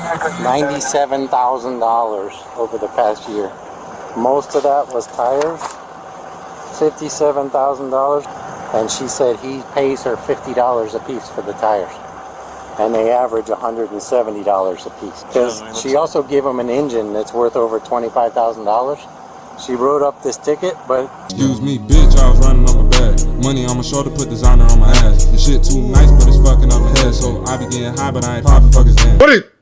$97,000 over the past year. Most of that was tires, $57,000, and she said he pays her $50 a piece for the tires, and they average $170 a piece. Because she also gave him an engine that's worth over $25,000. She wrote up this ticket, but excuse me, bitch, I was running on my back. Money on my shoulder, put designer on my ass. This shit too nice, but it's fucking up my head. So I be getting high, but I ain't popping fuckers in. What it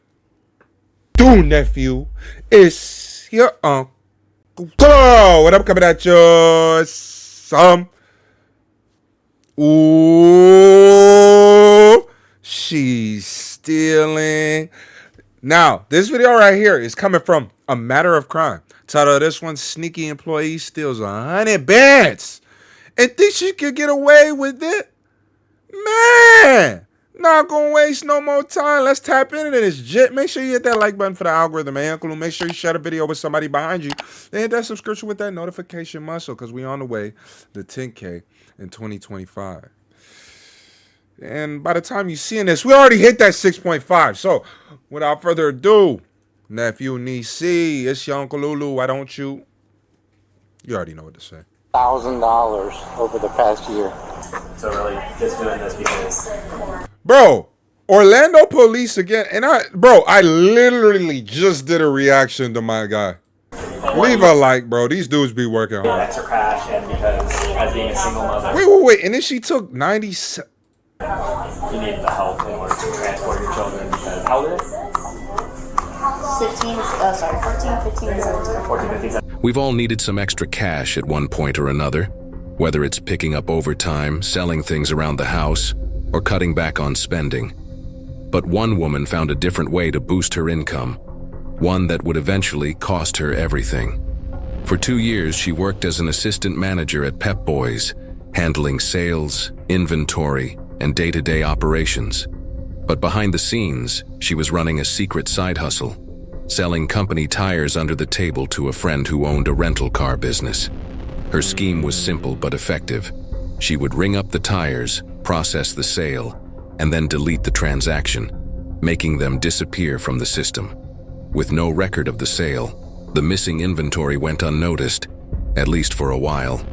do, nephew? It's your uncle. What up, coming at your some? Ooh, she's stealing. Now, this video right here is coming from A Matter of Crime. Title of this one, Sneaky Employee Steals 100 bands and thinks she could get away with it. Man, not gonna waste no more time. Let's tap into this jit. Make sure you hit that like button for the algorithm, man. Uncle Lou. Make sure you share the video with somebody behind you. And hit that subscription with that notification muscle, because we on the way to 10K in 2025. And by the time you're seeing this, we already hit that 6.5. So without further ado, nephew, niece, it's your Uncle Lulu. Why don't you? You already know what to say. $1,000 over the past year. So really, just doing this because, bro, Orlando police again, and I literally just did a reaction to my guy. Leave a like, bro. These dudes be working hard. Extra cash, and because as being a single mother, wait, and then she took 97. you need the help in order to transport your children. Because how old is it? 14, 15, and 17. 14, 15, 17. We've all needed some extra cash at one point or another, whether it's picking up overtime, selling things around the house, or cutting back on spending. But one woman found a different way to boost her income, one that would eventually cost her everything. For 2 years, she worked as an assistant manager at Pep Boys, handling sales, inventory, and day-to-day operations. But behind the scenes, she was running a secret side hustle, selling company tires under the table to a friend who owned a rental car business. Her scheme was simple but effective. She would ring up the tires, process the sale, and then delete the transaction, making them disappear from the system. With no record of the sale, the missing inventory went unnoticed, at least for a while.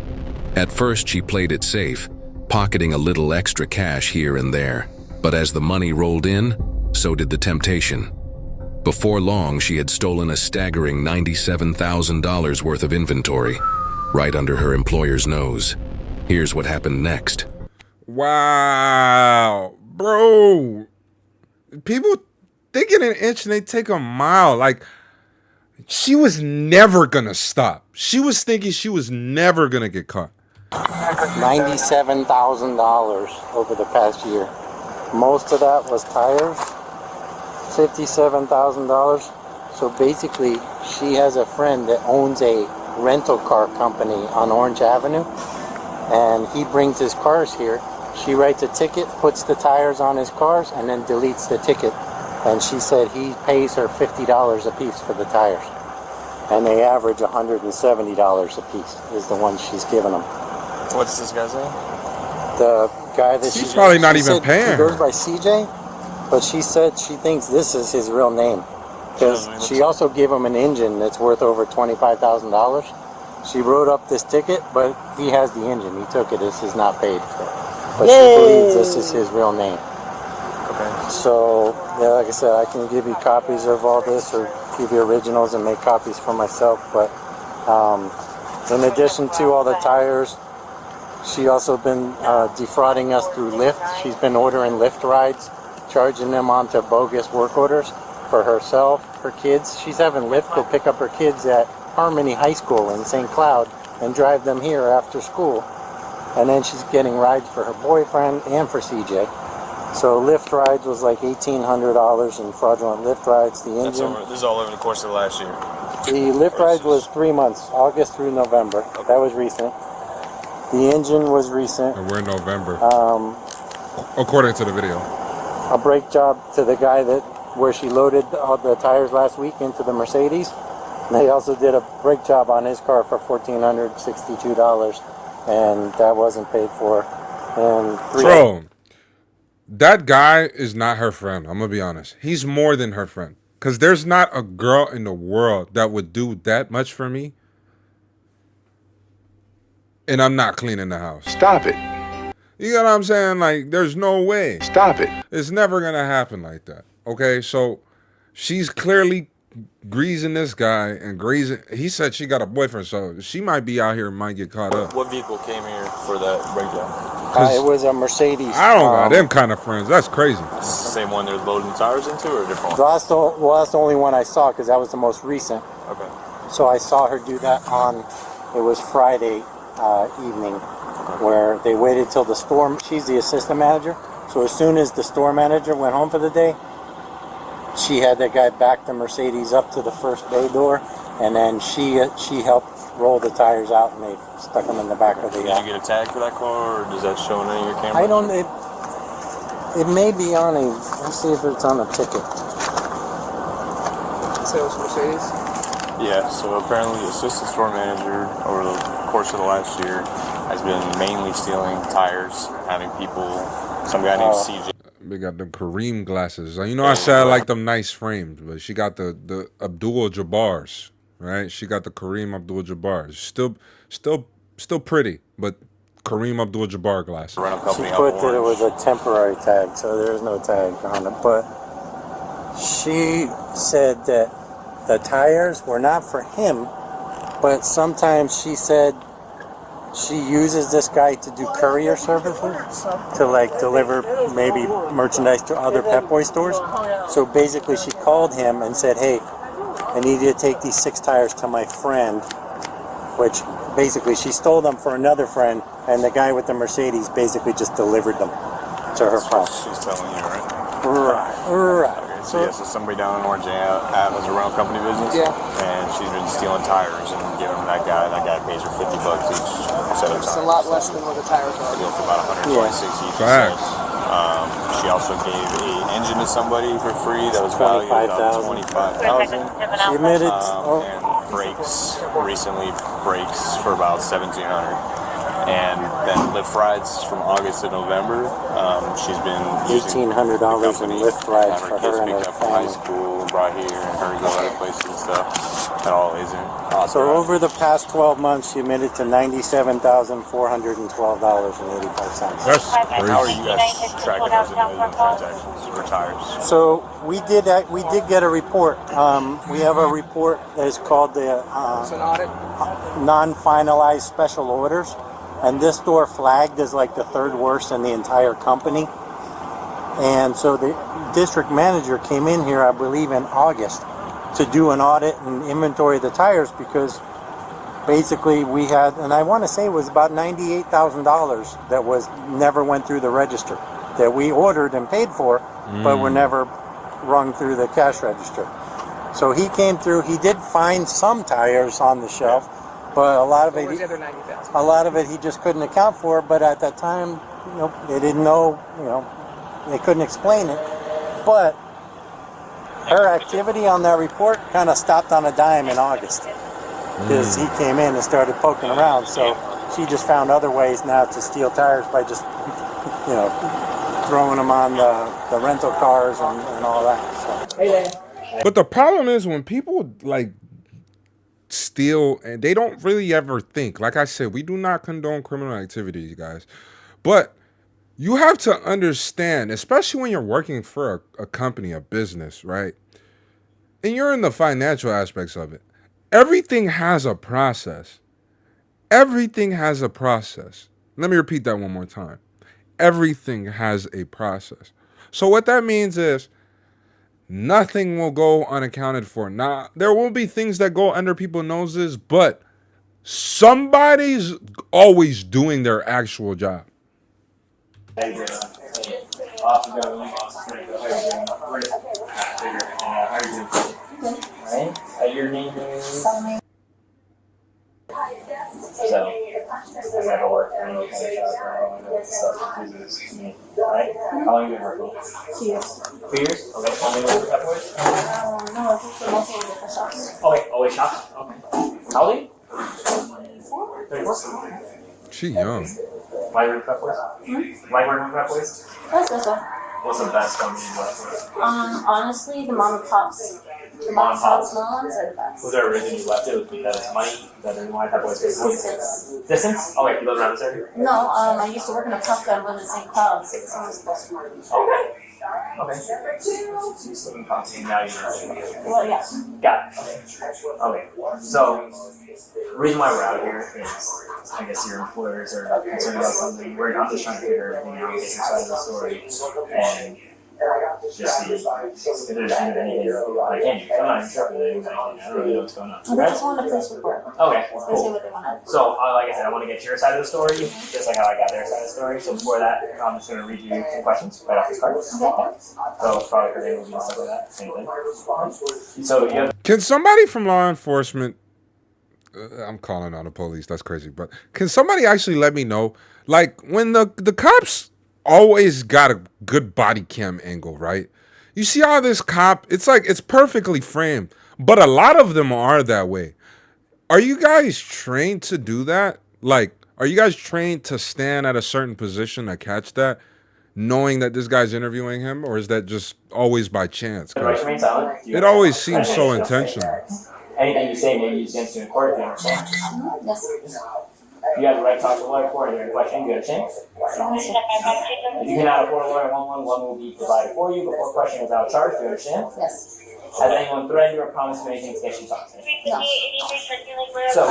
At first, she played it safe, pocketing a little extra cash here and there. But as the money rolled in, so did the temptation. Before long, she had stolen a staggering $97,000 worth of inventory, right under her employer's nose. Here's what happened next. Wow, bro. People think in an inch and they take a mile. Like, she was never gonna stop. She was thinking she was never gonna get caught. $97,000 over the past year. Most of that was tires, $57,000. So basically, she has a friend that owns a rental car company on Orange Avenue, and he brings his cars here. She writes a ticket, puts the tires on his cars, and then deletes the ticket. And she said he pays her $50 a piece for the tires, and they average $170 a piece is the one she's giving them. What's this guy's name? The guy that she's probably not even paying. He goes by CJ, but she said she thinks this is his real name, because she also gave him an engine that's worth over $25,000. She wrote up this ticket, but he has the engine. He took it. This is not paid for. But she believes this is his real name. Okay. So, yeah, like I said, I can give you copies of all this, or give you originals and make copies for myself. But in addition to all the tires, she also been defrauding us through Lyft. She's been ordering Lyft rides, charging them onto bogus work orders for herself, her kids. She's having Lyft go pick up her kids at Harmony High School in St. Cloud and drive them here after school. And then she's getting rides for her boyfriend and for CJ. So Lyft rides was like $1,800 in fraudulent Lyft rides. The engine. This is all over the course of last year. The Lyft ride was 3 months, August through November. Okay. That was recent. The engine was recent. And we're in November. According to the video. A brake job to the guy where she loaded all the tires last week into the Mercedes. They also did a brake job on his car for $1,462, and that wasn't paid for. And bro, that guy is not her friend. I'm gonna be honest. He's more than her friend. Because there's not a girl in the world that would do that much for me, and I'm not cleaning the house. Stop it. You know what I'm saying? Like, there's no way. Stop it. It's never going to happen like that. Okay, so she's clearly greasing this guy and greasing. He said she got a boyfriend, so she might be out here and might get caught up. What vehicle came here for that breakdown? It was a Mercedes. I don't got them kind of friends. That's crazy. Is this the same one they're loading tires into or a different one? That's the only one I saw because that was the most recent. Okay. So I saw her do that on, it was Friday evening, where they waited till the store, she's the assistant manager. So as soon as the store manager went home for the day, she had that guy back the Mercedes up to the first bay door, and then she helped roll the tires out, and they stuck them in the back of the. Did you get a tag for that car, or does that show in any of your cameras? I don't. It may be on a. Let's see if it's on a ticket. Sales Mercedes. Yeah. So apparently, the assistant store manager over the course of the last year has been mainly stealing tires, having people. Some guy named CJ. They got them Kareem glasses. You know, I said I like them nice framed, but she got the Abdul Jabbars, right? She got the Kareem Abdul Jabbars. Still pretty, but Kareem Abdul Jabbar glasses. Rental She company put out that it Orange. was a temporary tag, so there's no tag on it. But she said that the tires were not for him, but sometimes she said she uses this guy to do courier services, to like deliver maybe merchandise to other Pep Boy stores. So basically she called him and said, hey, I need you to take these 6 tires to my friend, which basically she stole them for another friend, and the guy with the Mercedes basically just delivered them to her friend. She's telling you, right? Right. Okay, so somebody down in Orange has a rental company business. Yeah. And she's been stealing tires and giving them to that guy. That guy pays her $50 each set of tires. It's a lot less than what the tires They are. go for about 126 each. Facts. She also gave an engine to somebody for free that was valued at about $25,000. She admitted. And brakes for about $1,700. And then lift rides from August to November. She's been using $1,800 the in company, lift rides have for kids her and picked her up from high family. school, brought here, and her to go other places and stuff. That all isn't authorized. So over the past 12 months, she admitted to $97,412.85. That's How are crazy. you guys tracking those individual transactions for tires? So we did get a report. We have a report that is called the It's an audit. non-finalized special orders, and this store flagged as like the 3rd worst in the entire company. And so the district manager came in here, I believe in August, to do an audit and inventory the tires, because basically we had, and I want to say it was about $98,000 that never went through the register, that we ordered and paid for, but were never rung through the cash register. So he came through. He did find some tires on the shelf, but a lot of Where's it, the other 90,000? a lot of it he just couldn't account for. But at that time, they didn't know. They couldn't explain it. But her activity on that report kind of stopped on a dime in August, because he came in and started poking around. So she just found other ways now to steal tires by just, throwing them on the rental cars and all that. So. But the problem is when people like steal and they don't really ever think. Like I said, we do not condone criminal activity, you guys. But you have to understand, especially when you're working for a company, a business, right? And you're in the financial aspects of it. Everything has a process. Everything has a process. Let me repeat that one more time. Everything has a process. So what that means is nothing will go unaccounted for. Now, there will be things that go under people's noses, but somebody's always doing their actual job. Your name is so that'll work. I know kind of stuff right? How long have you been working? 2 years. 2 years? Okay. How many years have boys? No, it's just the multiple different shops. Okay, always shops? Okay. How old are you? 34? She young. Why work with Pep Boys? Why work with Pep Boys? That's good stuff. What's the best company you worked with? Honestly, the mom and pops. The mom and pop small ones are the best. Was there a reason you left it? Was it because it's money? Is that the reason why? Type of Distance. Distance? Oh wait, you live around this area? No, I used to work in a pub that lived in St. Cloud, so it's almost close. Okay. Okay. So you still in Compton, now you're in Well, yeah. Got it. Okay. So, the reason why we're out here is, I guess your employers are concerned about something. I'm just trying to figure everything out, get your side of the story, and just see if there's anything I can do. I'm not interpreting anything. I don't really know what's going on. They just wanted a place report. Okay, That's basically cool. what they wanted. So, like I said, I want to get your side of the story, just like how I got their side of the story. So before that, I'm just going to read you some questions right off this card. So probably for David and stuff like that, same thing. So you have. Can somebody from law enforcement? I'm calling on the police. That's crazy. But can somebody actually let me know, like when the cops always got a good body cam angle, right? You see how this cop? It's like it's perfectly framed, but a lot of them are that way. Are you guys trained to do that? Like, are you guys trained to stand at a certain position to catch that, knowing that this guy's interviewing him, or is that just always by chance? 'Cause it always seems so intentional. Anything you say may be used against you in court if you understand. Yes. You have the right to talk to a lawyer for any question. You understand? If you cannot afford a lawyer, one will be provided for you before question without charge. Do you understand? Yes. Has anyone threatened you or promised you anything to get you talk to? No. So,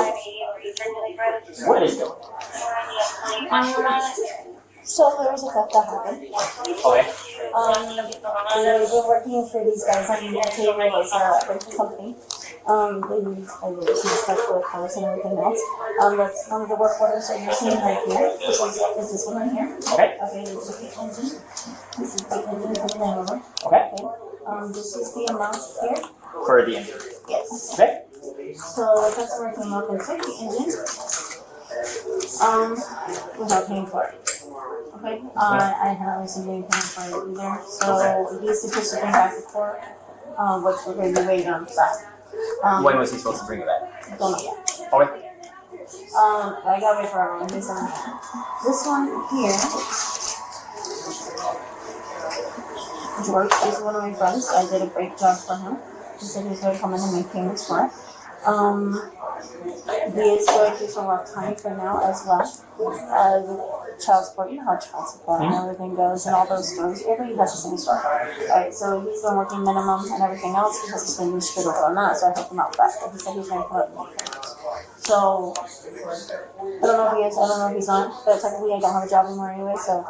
what is going on? So there was a theft that happened. Okay. They were working for these guys. I mean, the table was a rental company. They use stuff for cars and everything else. That's one of the work orders that you're seeing right here. Is this one right here? Okay. Okay, this is the engine. This is the engine for the Land Okay. This is the amount here. For the injury. Yes. Okay. So the customer came up and took the engine, without paying for it. Okay. I haven't received any payment for it either. So he's supposed to bring back the report, which we're going to be waiting on for that. When was he supposed to bring it back? Don't know yet. Okay. I gotta wait for everyone. This one here, George is one of my friends. I did a great job for him. He said he was going to come in and make payments for it. He is going through some rough time for now as well. Child support, you know how child support and everything goes and all those stories. Everybody has the same story. Alright, so he's been working minimum and everything else because he's been screwed over on that, so I helped him out with that. But he said he's going to come up and make payments. So, I don't know if he is, I don't know if he's not, but technically I don't have a job anymore anyway, so.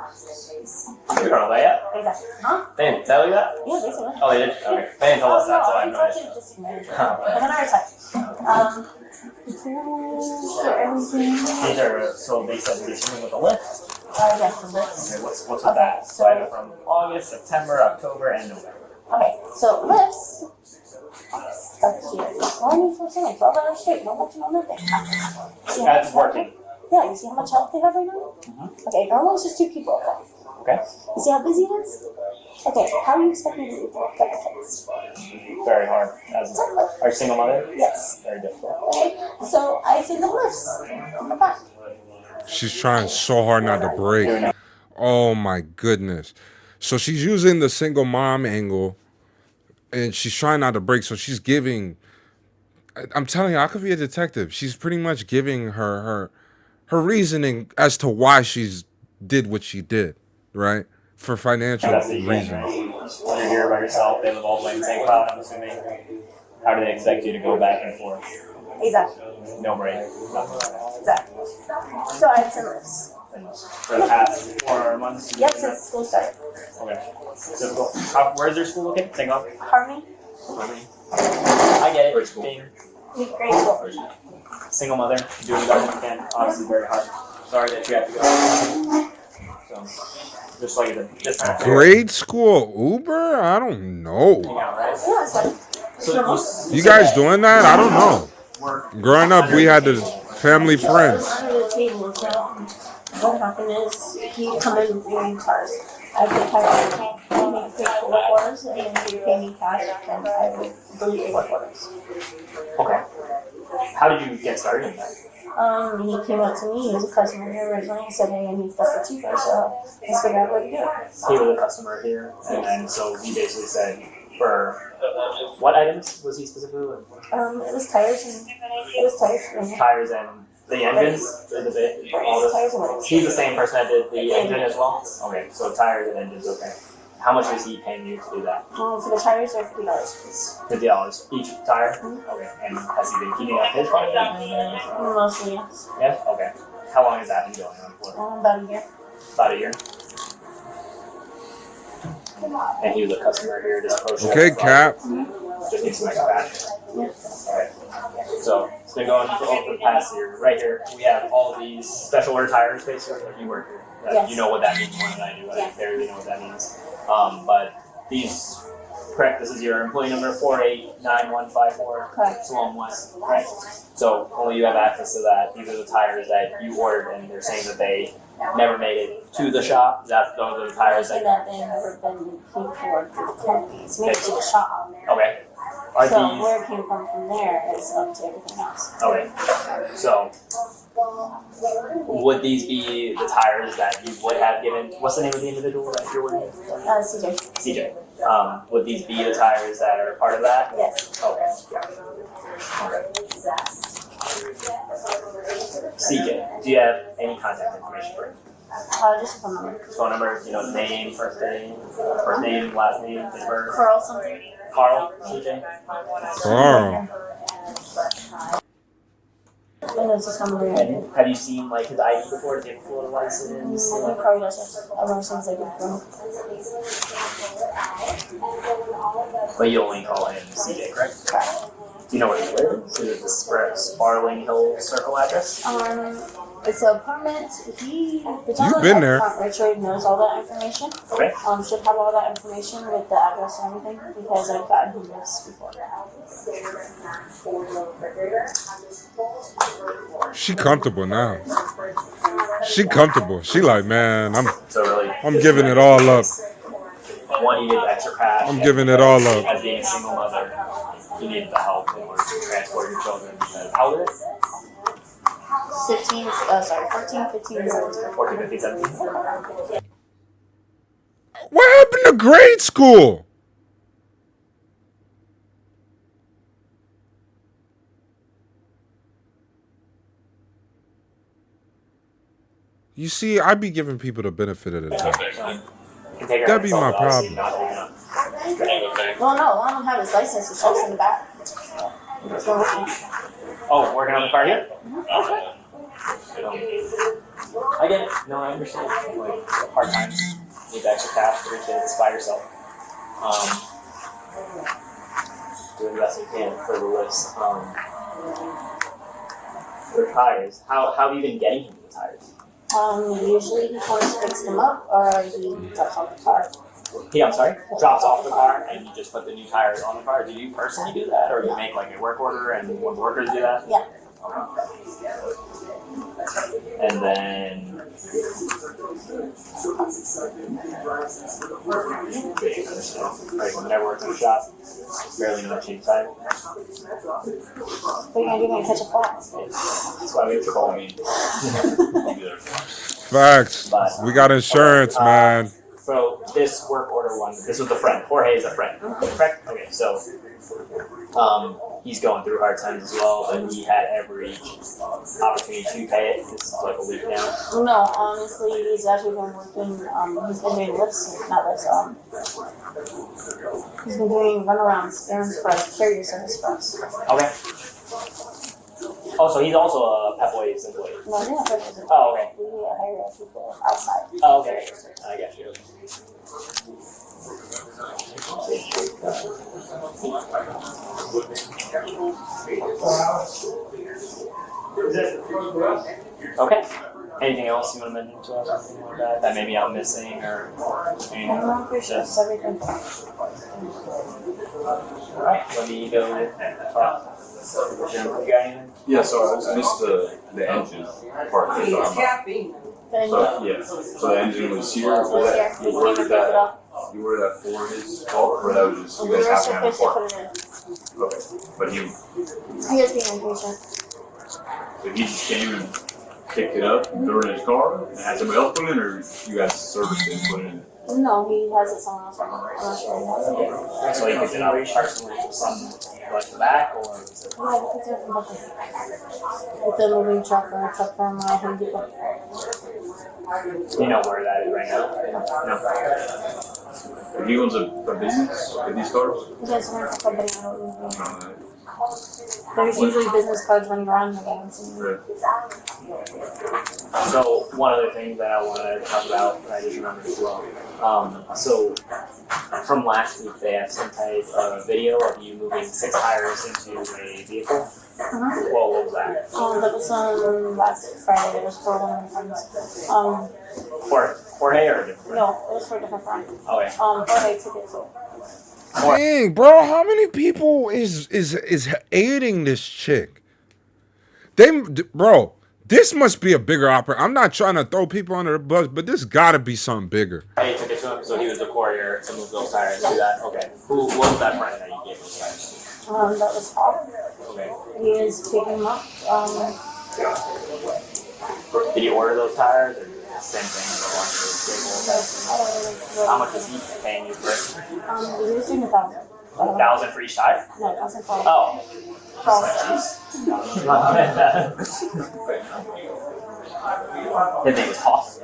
You don't know that yet? Exactly. Huh? They didn't tell you that? Yeah, basically. Oh, they did? Okay. They didn't tell us that, so I have no idea. Just manager. But then I retired. So everything. These are, so they said they're swimming with a lift? Yes, the lifts. Okay, what's with that? So I have from August, September, October, and November. Okay, so lifts are stuck here. 24/7, 12 hours straight, no much, no nothing. See how That's much working. help they- Yeah, you see how much help they have right now? Okay, normally it's just 2 people. Okay. You see how busy it is? Okay, how are you expecting to do benefits? Very hard. As are you single mother? Yes. Very difficult. Okay, so I see the lifts on the back. She's trying so hard not to break. Oh my goodness. So she's using the single mom angle and she's trying not to break. So she's giving, I'm telling you, I could be a detective. She's pretty much giving her reasoning as to why she's did what she did, right? For financial That's the reason. reasons. When you're here by yourself, they live all the way in St. Cloud, I'm assuming. How do they expect you to go back and forth? Exactly. No break. Nothing. Exactly. So I have some lifts. For the past 4 months? Yep, since school started. Okay. Difficult. Where's your school located? St. Cloud? Harmony, I get it. Being grade school. single mother, doing the best you can, obviously very hard. Sorry that you have to go. So, just like this time. Grade school Uber? I don't know. Right? Yeah, it's fine. So You guys doing that? I don't know. Growing up, we had the family friends. Under the table, so what happened is he come in with 3 cars. I pay cash, he made pay for work orders, and then he would pay me cash, and I would delete the work orders. Okay. how did you get started in that? He came up to me, he was a customer here originally, and said, hey, I need stuff for cheaper, so let's figure out what to do. He was a customer here, and so he basically said, for what items was he specifically looking for? It was tires and Tires and the engines? All this? tires and brakes. He's the same person that did the engine as well? Okay, so tires and engines, okay. How much was he paying you to do that? For the tires, they're $50 please. $50 each tire? Okay, and has he been keeping up his project? Mostly, yes. Yeah? Okay. How long has that been going on for? About a year. About a year? And he was a customer here, just approached Okay, Cap. just needs some extra cash. Yeah. Okay. So it's been going for over the past year. Right here, we have all of these special order tires, basically. You work here. Yes. You know what that means more than I do. I Yeah. barely know what that means. But these, correct, this is your employee number 489154. Correct. Salome West. Right. So only you have access to that. These are the tires that you ordered, and they're saying that they never made it to the shop. Those are the tires And that. that they never been paid for through the company. It's made to the shop. Okay. Are So these where it came from there is up to everything else. okay? So would these be the tires that you would have given? What's the name of the individual that you're working with? CJ. CJ. Would these be the tires that are part of that? Yes. Okay. Yeah. Okay. CJ, do you have any contact information for him? Just a phone number. Phone number, name, first name, last name, date of birth. Carl something. Carl, CJ. Carl. And it's just coming And have you seen like his ID before? Does he have a Florida license? He probably does, yes. I've never seen his But you only call him CJ, correct? Do you know where he lives? Is it the Sparling Hill Circle address? It's an apartment. The You've been there. Richard knows all that information. Okay. Should have all that information with the address and everything because I've gotten him this before. She comfortable now. She comfortable. She like, man, So really, I'm giving it all up. one, you need extra cash. I'm giving it all up. As being a single mother, you need the help in order to transport your children. How old is it? 14, 15, and 17. 14, 15, 17? What happened to grade school? You see, I be giving people the benefit of the doubt. That'd be my problem. Well, no, I don't have his license. It's just in the back. Oh, working on the car here? Okay. I get it. No, I understand. Like, hard times. Need the extra cash for your kids by yourself. Doing the best you can for the list. For tires, how have you been getting him the tires? Usually he comes to fix them up or he drops off the car. I'm sorry? Drops off the car and you just put the new tires on the car. Do you personally do that or do you make like a work order and one workers do that? Yeah. And then right, when I worked in the shop, barely know how to change tires. What are you gonna do when you catch a flat? That's why we have to call me. Facts. We got insurance, man. So this work order one, this was a friend. Jorge is a friend, correct? Okay, so he's going through hard times as well, but he had every opportunity to pay it. This is like a week now. No, honestly, he's actually been working, he's been doing he's been doing runarounds, errands for us, carrier service for us. Okay. Oh, so he's also a Pep Boys employee. No, they're not purchasing. Oh, okay. We hire people outside. Oh, okay. I got you. Okay. Anything else you want to mention to us? Something like that? That maybe I'm missing or anything? I'm pretty sure it's everything. Alright, let me go talk. Jim, you got anything? Yeah, so I just missed the engine part. So the engine was here. Was that, you ordered that for his fault, or that was just you guys happened to have a part? Okay. But He is being impatient. so he just came and picked it up and threw it in his car and had somebody else put it in, or you guys serviced it and put it in? No, he has it somewhere else. I'm not sure he has it. So you picked it up personally from like the back, or was it? Yeah, he picked it up from with the moving truck or a truck from Home Depot. You know where that is right now? No. If he owns a business with these cars? He has a rental company. I don't know. Uh, There's usually business cards running around the games. right. So one other thing that I want to talk about, that I just remembered as well. So from last week, they have some type of video of you moving 6 tires into a vehicle. Well, what was that? That was on last Friday. It was for one of my friends. Jorge or different? No, it was for a different friend. Okay. Jorge took it too. Dang, bro, how many people is aiding this chick? Bro, this must be a bigger opera. I'm not trying to throw people under the bus, but this gotta be something bigger. Hey, took it to him, so he was the courier to move those tires. Do that. Okay. Who was that friend that you gave those tires to? That was Paul. Okay. He is picking them up. Did you order those tires, or the same thing as the one you stable? How much is he paying you for it? He was doing 1,000. 1,000 for each tire? No, 1,000 for Oh. His name is Hoff.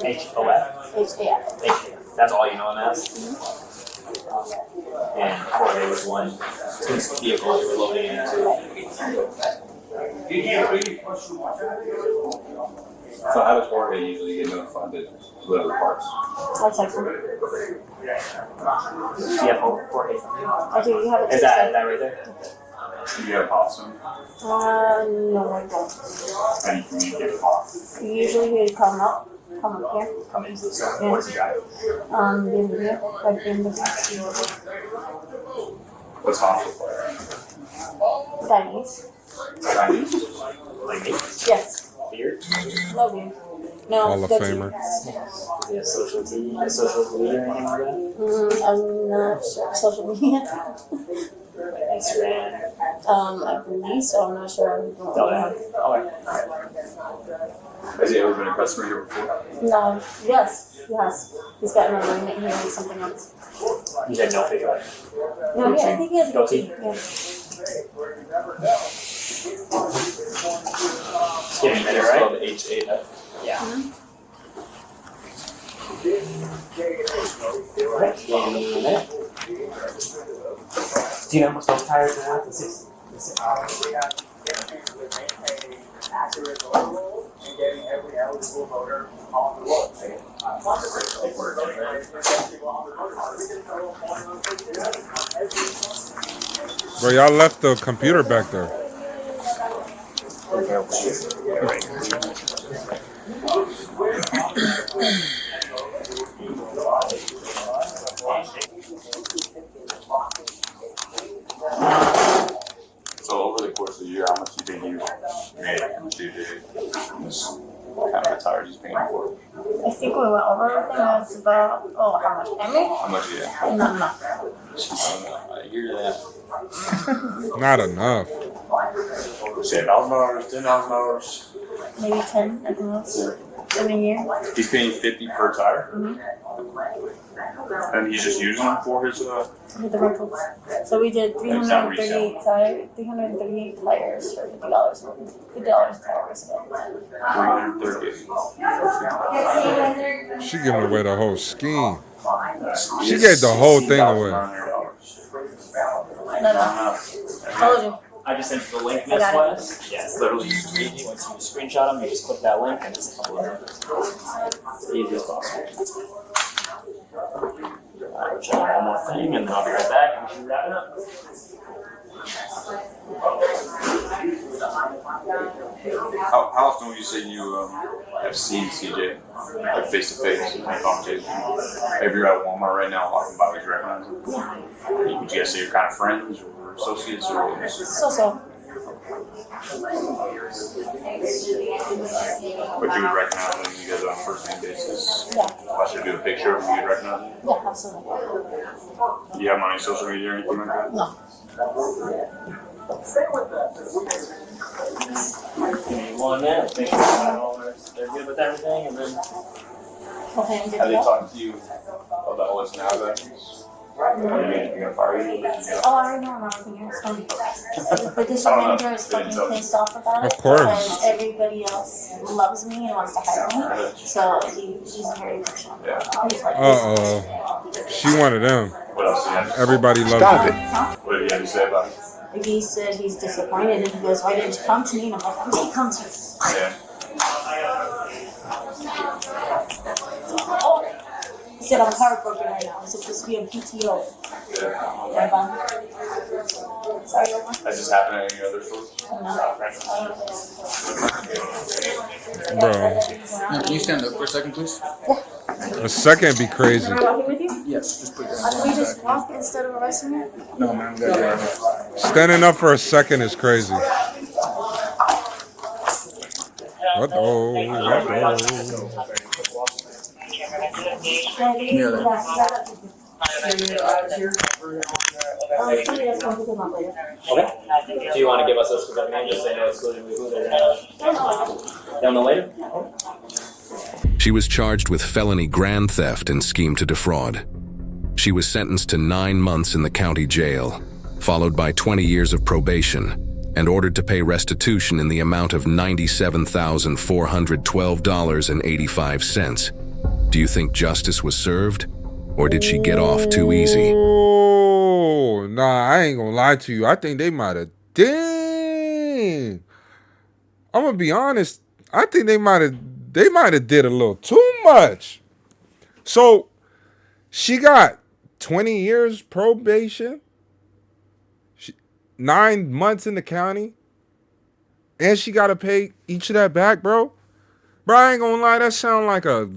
H-O-F. H-A-F. H-A-F. That's all you know him as? And Jorge was one whose vehicle you were loading into. So how does Jorge usually get notified that deliver parts? I'll text him. CFO Jorge. I do. You have it. Is that right there? Do you have a costume? No, I don't. How do you communicate with Hoff? Usually he would come up here. Come into the store. What does he drive? BMW, like BMW. What's Hoff look like? Chinese. Chinese? Like me? Yes. Beard? Love you. No, Hall of goatee. Famer. Yeah, social media, social media or anything like that? I'm not sure. Social media. Like Instagram? I believe so. I'm not sure. Okay. Has he ever been a customer here before? No. Yes. He's got an agreement here and something else. You said no pickup? No, yeah, I think he has a Goatee? Yeah. It's getting better, right? Spelled H-A-F. Yeah. Mm-hmm. Okay. Yeah, in a minute. Do you know how much those tires are worth? The 60. Bro, y'all left the computer back there. So over the course of the year, how much do you think you made? How much do you do? What kind of tires you paying for? I think we went over everything. It was about, how much? I mean? How much, yeah? Not enough. I hear that. Not enough. Say $1,000, $10,000. Maybe 10 at the most in a year. He's paying $50 per tire? And he's just using them for his, With the rentals. So we did 338 tires for $50. $50 a tire was about. 330. She giving away the whole scheme. She gave the whole thing away. No. Told you. I just sent you the link, I Miss got it. West. Yeah, it's literally super easy. Once you screenshot them, you just click that link and it's uploaded. It's easy as possible. Alright, we'll check one more thing and then I'll be right back and we should wrap it up. How often would you say you have seen CJ, like face to face, in a conversation? If you're at Walmart right now, walking by, would you recognize him? Would you guys say you're kind of friends or associates or? So. But you would recognize him. you guys are on a first name basis. Yeah. If I should do a picture of him, you'd recognize him. Yeah, absolutely. Do you have him on any social media or anything like that? No. Give me 1 minute, make sure they're good with everything, and then Okay, I'm good Have to they go. talked to you about what's now that are you gonna fire you? Oh, I already know I'm not working here. It's fine. The district I don't know. manager is They didn't fucking tell me. pissed off about it Of course. because everybody else loves me and wants to hire me. So he's very emotional. Yeah. He's like, Uh-oh. She one of them. What else do you have? Everybody loves Stop her. it. What did you have to say about it? He said he's disappointed and he goes, why didn't you come to me? And I'm like, I'm gonna come to you. Yeah. He said, I'm heartbroken right now. I'm supposed to be on PTO. Right, Bob? Sorry, Omar. Has this happened at any other stores? Bro, Can you stand up for a second, please? a second be crazy. Am I walking with you? Yes, just put your Did we just walk instead of arresting you? No, ma'am, we got your arm. Standing up for a second is crazy. Yeah, Somebody else can pick him up later. okay. Do you want to give us a specific name, just say no excluding who they're gonna down the later? She was charged with felony grand theft and scheme to defraud. She was sentenced to 9 months in the county jail, followed by 20 years of probation, and ordered to pay restitution in the amount of $97,412.85. Do you think justice was served, or did she get off too easy? Oh, nah, I ain't gonna lie to you. I think they might have. Dang. I'm gonna be honest. I think they might have did a little too much. So she got 20 years probation, 9 months in the county, and she got to pay each of that back, bro. Bro, I ain't gonna lie. That sound like a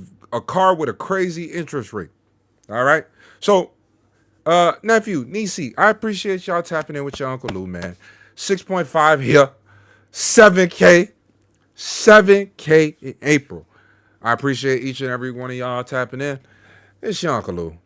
car with a crazy interest rate. All right. So, nephew, Nisi, I appreciate y'all tapping in with your Uncle Lou, man. 6.5 here, 7K in April. I appreciate each and every one of y'all tapping in. It's your Uncle Lou. Peace.